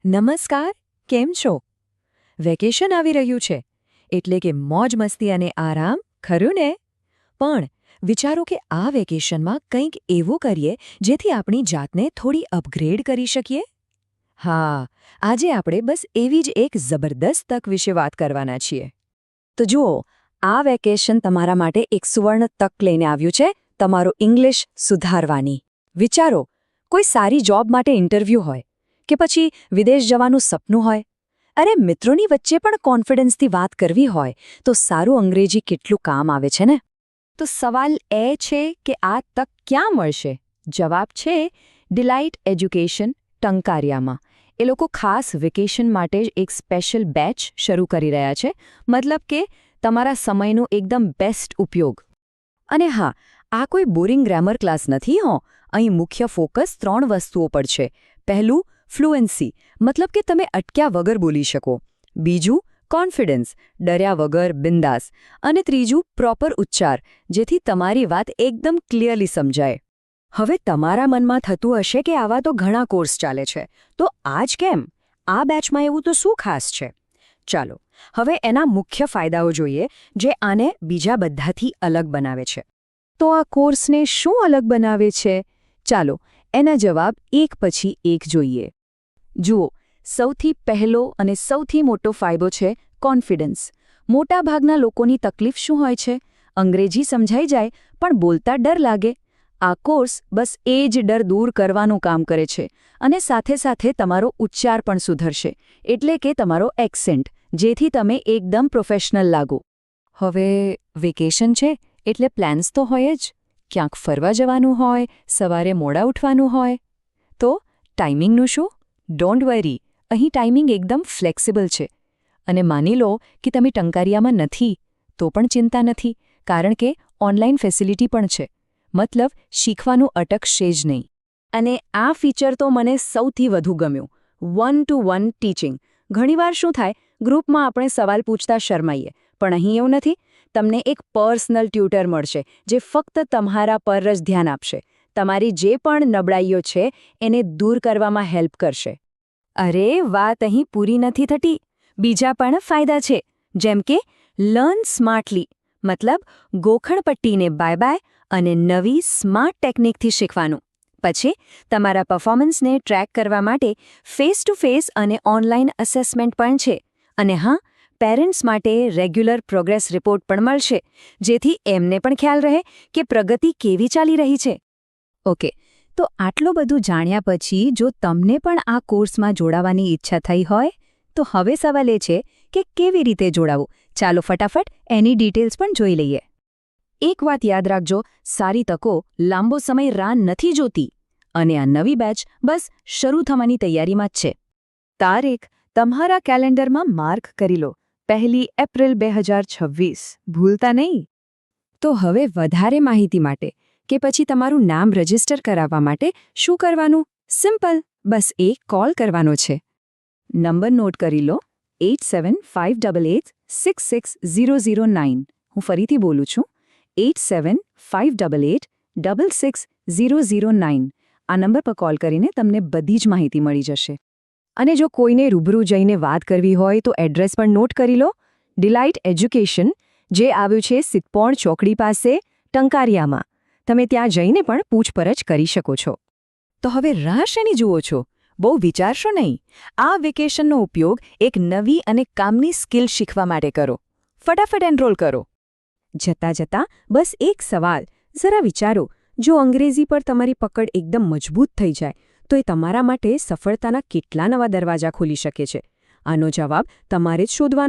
નમસ્કાર, કેમ છો? વેકેશન આવી રહ્યું છે એટલે કે મોજ મસ્તી અને આરામ, ખરું ને? પણ વિચારો કે આ વેકેશનમાં કંઈક એવું કરીએ જેથી આપણી જાતને થોડી અપગ્રેડ કરી શકીએ. હા, આજે આપણે બસ એવી જ એક જબરદસ્ત તક વિશે વાત કરવાના છીએ. તો જુઓ, આ વેકેશન તમારા માટે એક સુવર્ણ તક લઈને આવ્યું છે તમારું ઇંગ્લિશ સુધારવાની. વિચારો, કોઈ સારી જોબ માટે ઇન્ટરવ્યૂ હોય કે પછી વિદેશ જવાનું સપનું હોય. અરે મિત્રોની વચ્ચે પણ કોન્ફિડન્સથી વાત કરવી હોય તો સારું અંગ્રેજી કેટલું કામ આવે છે ને. તો સવાલ એ છે કે આ તક ક્યાં મળશે? જવાબ છે ડિલાઇટ એજ્યુકેશન, ટંકારિયામાં. એ લોકો ખાસ વેકેશન માટે જ એક સ્પેશિયલ બેચ શરૂ કરી રહ્યા છે, મતલબ કે તમારા સમયનો એકદમ બેસ્ટ ઉપયોગ. અને હા, આ કોઈ બોરિંગ ગ્રામર ક્લાસ નથી હો. અહીં મુખ્ય ફોકસ 3 વસ્તુઓ પર છે. પહેલું, ફ્લુએન્સી, મતલબ કે તમે અટક્યા વગર બોલી શકો. બીજું, કોન્ફિડન્સ, ડર્યા વગર બિંદાસ. અને ત્રીજું, પ્રોપર ઉચ્ચાર, જેથી તમારી વાત એકદમ ક્લિયરલી સમજાય. હવે તમારા મનમાં થતું હશે કે આવા તો ઘણા કોર્સ ચાલે છે, તો આ જ કેમ? આ બેચમાં એવું તો શું ખાસ છે? ચાલો, હવે એના મુખ્ય ફાયદાઓ જોઈએ જે આને બીજા બધાથી અલગ બનાવે છે. તો આ કોર્સને શું અલગ બનાવે છે? ચાલો, એના જવાબ એક પછી એક જોઈએ. જુઓ, સૌથી પહેલો અને સૌથી મોટો ફાયદો છે કોન્ફિડન્સ. મોટાભાગના લોકોની તકલીફ શું હોય છે? અંગ્રેજી સમજાઈ જાય પણ બોલતા ડર લાગે. આ કોર્સ બસ એ જ ડર દૂર કરવાનું કામ કરે છે અને સાથે સાથે તમારો ઉચ્ચાર પણ સુધરશે, એટલે કે તમારો એક્સેન્ટ, જેથી તમે એકદમ પ્રોફેશનલ લાગો. હવે વેકેશન છે એટલે પ્લાન્સ તો હોય જ. ક્યાંક ફરવા જવાનું હોય, સવારે મોડા ઉઠવાનું હોય. તો ટાઈમિંગનું શું? ડોન્ટ વરી, અહીં ટાઈમિંગ એકદમ ફ્લેક્સિબલ છે. અને માની લો કે તમે ટંકારિયામાં નથી, તો પણ ચિંતા નથી, કારણ કે ઓનલાઈન ફેસિલિટી પણ છે. મતલબ શીખવાનું અટકશે જ નહીં. અને આ ફીચર તો મને સૌથી વધુ ગમ્યું, 1-to-1 ટીચિંગ. ઘણીવાર શું થાય, ગ્રુપમાં આપણે સવાલ પૂછતા શરમાઈએ, પણ અહીં એવું નથી. તમને એક પર્સનલ ટ્યુટર મળશે જે ફક્ત તમારા પર જ ધ્યાન આપશે. તમારી જે પણ નબળાઈઓ છે એને દૂર કરવામાં હેલ્પ કરશે. અરે, વાત અહીં પૂરી નથી થતી. બીજા પણ ફાયદા છે, જેમ કે લર્ન સ્માર્ટલી, મતલબ ગોખણપટ્ટીને બાય બાય અને નવી સ્માર્ટ ટેકનિકથી શીખવાનું. પછી તમારા પરફોર્મન્સને ટ્રેક કરવા માટે ફેસ ટુ ફેસ અને ઓનલાઈન અસેસમેન્ટ પણ છે. અને હા, પેરેન્ટ્સ માટે રેગ્યુલર પ્રોગ્રેસ રિપોર્ટ પણ મળશે, જેથી એમને પણ ખ્યાલ રહે કે પ્રગતિ કેવી ચાલી રહી છે. ઓકે, તો આટલું બધું જાણ્યા પછી જો તમને પણ આ કોર્સમાં જોડાવાની ઈચ્છા થઈ હોય, તો હવે સવાલ એ છે કે કેવી રીતે જોડાવું. ચાલો ફટાફટ એની ડિટેલ્સ પણ જોઈ લઈએ. એક વાત યાદ રાખજો, સારી તકો લાંબો સમય રાહ નથી જોતી. અને આ નવી બેચ બસ શરૂ થવાની તૈયારીમાં જ છે. તારીખ તમારા કેલેન્ડરમાં માર્ક કરી લો, 1 એપ્રિલ 2026. ભૂલતા નહીં. તો હવે વધારે માહિતી માટે કે પછી તમારું નામ રજિસ્ટર કરાવવા માટે શું કરવાનું? સિમ્પલ, બસ એક કોલ કરવાનો છે. નંબર નોટ કરી લો, 8758866009. હું ફરીથી બોલું છું, 8758866009. આ નંબર પર કોલ કરીને તમને બધી જ માહિતી મળી જશે. અને જો કોઈને રૂબરૂ જઈને વાત કરવી હોય તો એડ્રેસ પણ નોટ કરી લો. ડિલાઇટ એજ્યુકેશન, જે આવ્યું છે સિદ્ધપોણ ચોકડી પાસે, ટંકારિયામાં. તમે ત્યાં જઈને પણ પૂછપરછ કરી શકો છો. તો હવે રાહ શેની જુઓ છો? બહુ વિચારશો નહીં. આ વેકેશનનો ઉપયોગ એક નવી અને કામની સ્કિલ શીખવા માટે કરો. ફટાફટ એનરોલ કરો. જતાં બસ એક સવાલ, જરા વિચારો, જો અંગ્રેજી પર તમારી પકડ એકદમ મજબૂત થઈ જાય તો એ તમારા માટે સફળતાના કેટલા નવા દરવાજા ખોલી શકે છે? આનો જવાબ તમારે જ શોધવાનો